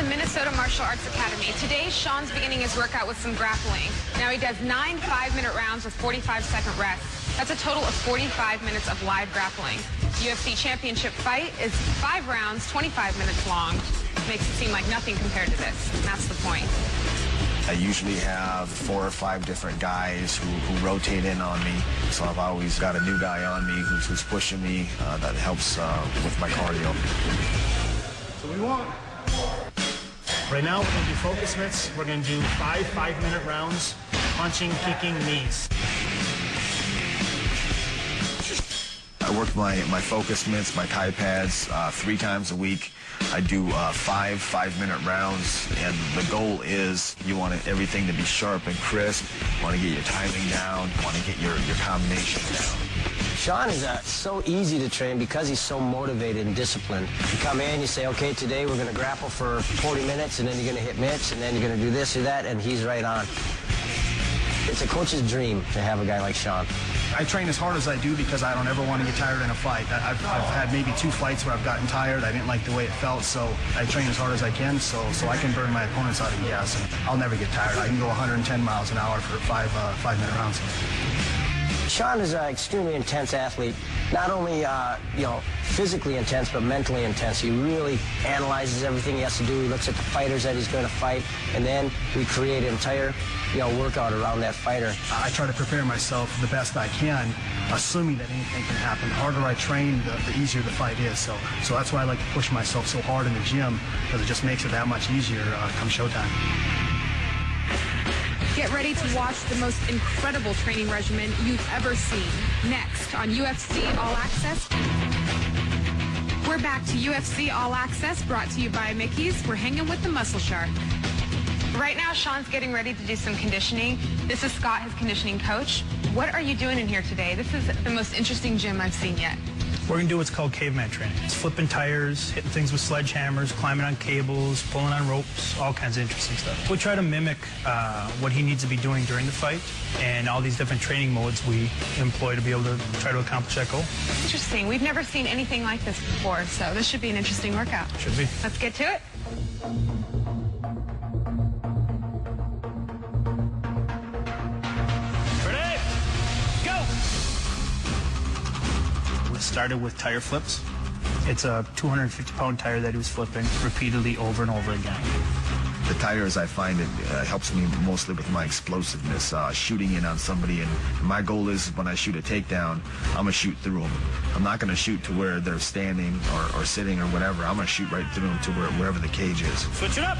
Minnesota Martial Arts Academy. Today, Sean's beginning his workout with some grappling. Now he does 9 5-minute rounds with 45-second rests. That's a total of 45 minutes of live grappling. UFC championship fight is 5 rounds, 25 minutes long. Makes it seem like nothing compared to this. And that's the point. I usually have 4 or 5 different guys who rotate in on me. So I've always got a new guy on me who's pushing me. That helps with my cardio. So we want. Right now, we're going to do focus mitts. We're going to do 5 5-minute rounds, punching, kicking, knees. I work my focus mitts, my Thai pads, 3 times a week. I do 5 5-minute rounds, and the goal is you want everything to be sharp and crisp. You want to get your timing down. You want to get your combination down. Sean is so easy to train because he's so motivated and disciplined. You come in, you say, okay, today we're going to grapple for 40 minutes, and then you're going to hit mitts, and then you're going to do this or that, and he's right on. It's a coach's dream to have a guy like Sean. I train as hard as I do because I don't ever want to get tired in a fight. I've had maybe 2 fights where I've gotten tired. I didn't like the way it felt, so I train as hard as I can so I can burn my opponents out of gas. And I'll never get tired. I can go 110 miles an hour for 5-minute rounds. Sean is an extremely intense athlete. Not only, physically intense, but mentally intense. He really analyzes everything he has to do. He looks at the fighters that he's going to fight, and then we create an entire, workout around that fighter. I try to prepare myself the best I can, assuming that anything can happen. The harder I train, the easier the fight is. So that's why I like to push myself so hard in the gym, because it just makes it that much easier come showtime. Get ready to watch the most incredible training regimen you've ever seen. Next on UFC All Access. We're back to UFC All Access, brought to you by Mickey's. We're hanging with the Muscle Shark. Right now, Sean's getting ready to do some conditioning. This is Scott, his conditioning coach. What are you doing in here today? This is the most interesting gym I've seen yet. We're going to do what's called Caveman Training. It's flipping tires, hitting things with sledgehammers, climbing on cables, pulling on ropes, all kinds of interesting stuff. We try to mimic what he needs to be doing during the fight, and all these different training modes we employ to be able to try to accomplish that goal. Interesting. We've never seen anything like this before, so this should be an interesting workout. Should be. Let's get to it. Started with tire flips. It's a 250-pound tire that he was flipping repeatedly over and over again. The tires, I find it helps me mostly with my explosiveness, shooting in on somebody. And my goal is when I shoot a takedown, I'm going to shoot through them. I'm not going to shoot to where they're standing or sitting or whatever. I'm going to shoot right through them to wherever the cage is. Switch it up.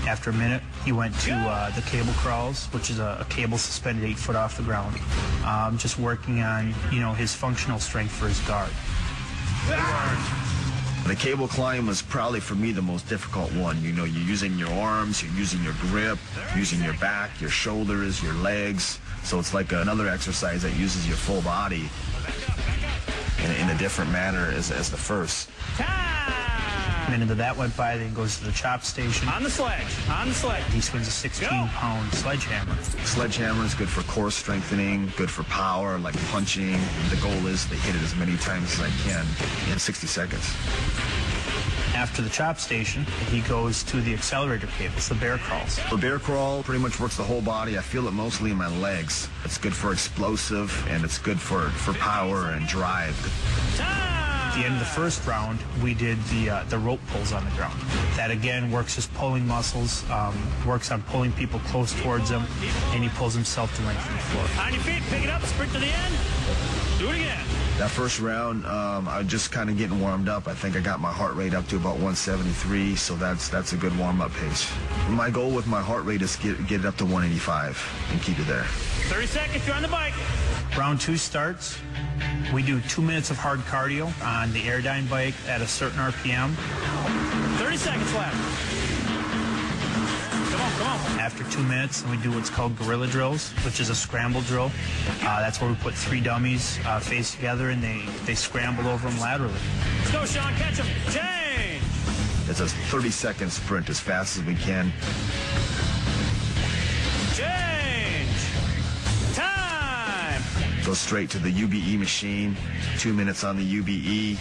After a minute, he went to the cable crawls, which is a cable suspended 8 foot off the ground. Just working on, his functional strength for his guard. The cable climb was probably, for me, the most difficult one. You're using your arms, you're using your grip, using your back, your shoulders, your legs. So it's like another exercise that uses your full body in a different manner as the first. A minute of that went by, then he goes to the chop station. On the sledge. He swings a 16-pound sledgehammer. Sledgehammer is good for core strengthening, good for power, like punching. The goal is to hit it as many times as I can in 60 seconds. After the chop station, he goes to the accelerator cables, the bear crawls. The bear crawl pretty much works the whole body. I feel it mostly in my legs. It's good for explosive, and it's good for power and drive. At the end of the first round, we did the rope pulls on the ground. That again works his pulling muscles, works on pulling people close towards him, and he pulls himself to lengthen the floor. On your feet, pick it up, sprint to the end, do it again. That first round, I was just kind of getting warmed up. I think I got my heart rate up to about 173, so that's a good warm-up pace. My goal with my heart rate is get it up to 185 and keep it there. 30 seconds, you're on the bike. Round 2 starts. We do 2 minutes of hard cardio on the Airdyne bike at a certain RPM. 30 seconds left. Come on. After 2 minutes, we do what's called gorilla drills, which is a scramble drill. That's where we put 3 dummies face together, and they scramble over them laterally. Let's go, Sean. Catch him. Change. It's a 30-second sprint as fast as we can. Change. Time. Go straight to the UBE machine. 2 minutes on the UBE.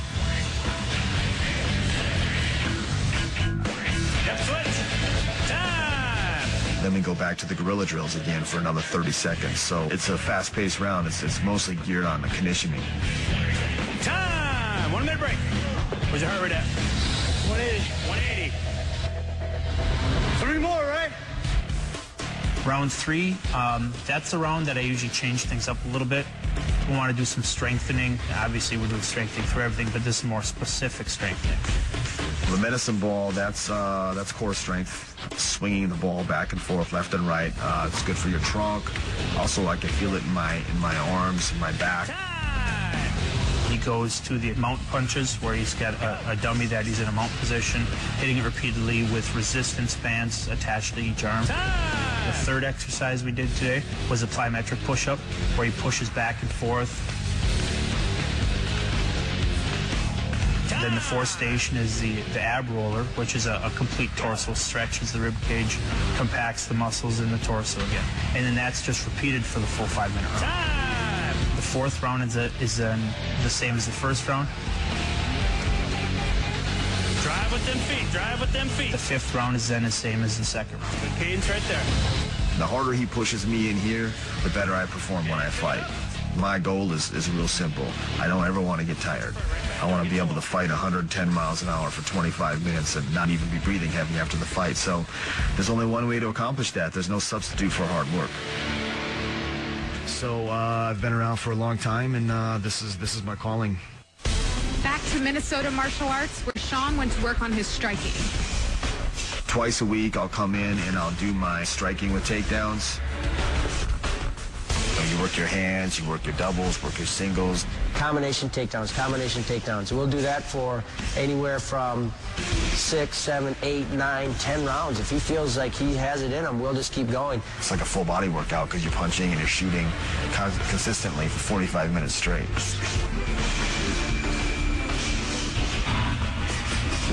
Yep, switch. Then we go back to the gorilla drills again for another 30 seconds. So it's a fast-paced round. It's mostly geared on the conditioning. Time! 1 minute break. Where's your heart rate at? 180. 180. 3 more, right? Round 3, that's a round that I usually change things up a little bit. We want to do some strengthening. Obviously, we're doing strengthening for everything, but this is more specific strengthening. The medicine ball, that's core strength. Swinging the ball back and forth, left and right. It's good for your trunk. Also, I can feel it in my arms, in my back. He goes to the mount punches, where he's got a dummy that he's in a mount position, hitting it repeatedly with resistance bands attached to each arm. The third exercise we did today was a plyometric push-up, where he pushes back and forth. Then the fourth station is the ab roller, which is a complete torso, stretches the rib cage, compacts the muscles in the torso again. And then that's just repeated for the full 5-minute round. The fourth round is the same as the first round. Drive with them feet, drive with them feet. The fifth round is then the same as the second round. Good cadence right there. The harder he pushes me in here, the better I perform when I fight. My goal is real simple. I don't ever want to get tired. I want to be able to fight 110 miles an hour for 25 minutes and not even be breathing heavy after the fight. So there's only one way to accomplish that. There's no substitute for hard work. So I've been around for a long time, and this is my calling. Back to Minnesota martial arts, where Sean went to work on his striking. Twice a week, I'll come in and I'll do my striking with takedowns. You work your hands, you work your doubles, work your singles. Combination takedowns. We'll do that for anywhere from 6, 7, 8, 9, 10 rounds. If he feels like he has it in him, we'll just keep going. It's like a full body workout because you're punching and you're shooting consistently for 45 minutes straight.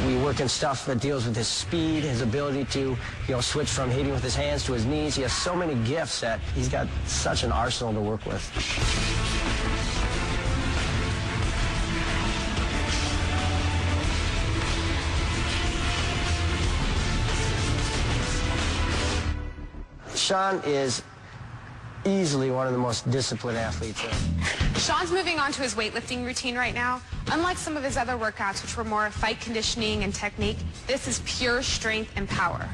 We work in stuff that deals with his speed, his ability to, switch from hitting with his hands to his knees. He has so many gifts that he's got such an arsenal to work with. Sean is easily one of the most disciplined athletes. Sean's moving on to his weightlifting routine right now. Unlike some of his other workouts, which were more fight conditioning and technique, this is pure strength and power.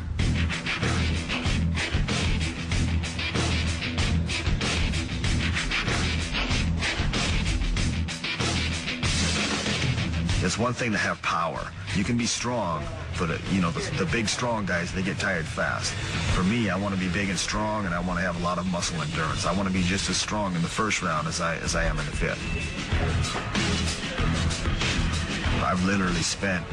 It's one thing to have power. You can be strong, but the big strong guys, they get tired fast. For me, I want to be big and strong, and I want to have a lot of muscle endurance. I want to be just as strong in the first round as I am in the fifth. I've literally spent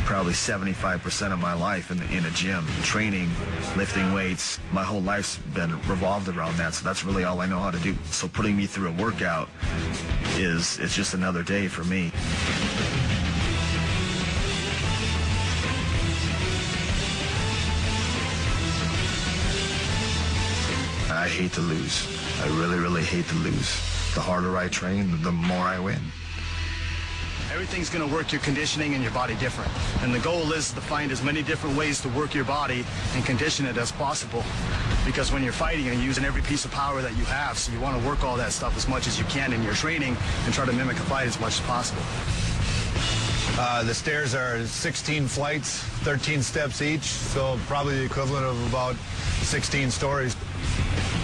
probably 75% of my life in a gym, training, lifting weights. My whole life's been revolved around that, so that's really all I know how to do. So putting me through a workout it's just another day for me. I hate to lose. I really, really hate to lose. The harder I train, the more I win. Everything's going to work your conditioning and your body different. And the goal is to find as many different ways to work your body and condition it as possible. Because when you're fighting, you're using every piece of power that you have. So you want to work all that stuff as much as you can in your training and try to mimic a fight as much as possible. The stairs are 16 flights, 13 steps each, so probably the equivalent of about 16 stories.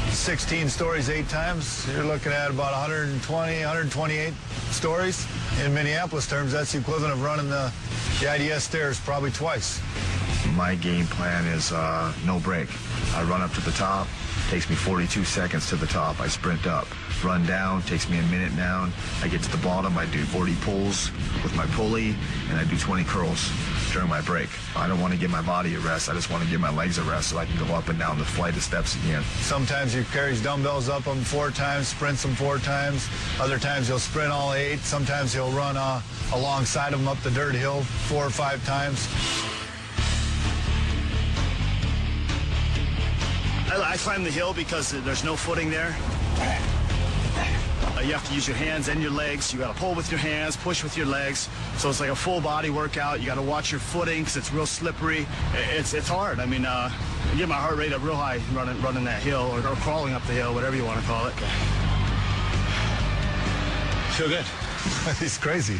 16 stories 8 times, you're looking at about 120, 128 stories. In Minneapolis terms, that's the equivalent of running the IDS stairs probably twice. My game plan is no break. I run up to the top, takes me 42 seconds to the top. I sprint up, run down, takes me a minute down. I get to the bottom, I do 40 pulls with my pulley, and I do 20 curls during my break. I don't want to give my body a rest. I just want to give my legs a rest so I can go up and down the flight of steps again. Sometimes you carry dumbbells up them 4 times, sprints them 4 times. Other times you'll sprint all 8. Sometimes he'll run alongside them up the dirt hill 4 or 5 times. I climb the hill because there's no footing there. You have to use your hands and your legs. You got to pull with your hands, push with your legs. So it's like a full body workout. You got to watch your footing because it's real slippery. It's hard. I mean, I get my heart rate up real high running that hill or crawling up the hill, whatever you want to call it. Feel good. He's crazy.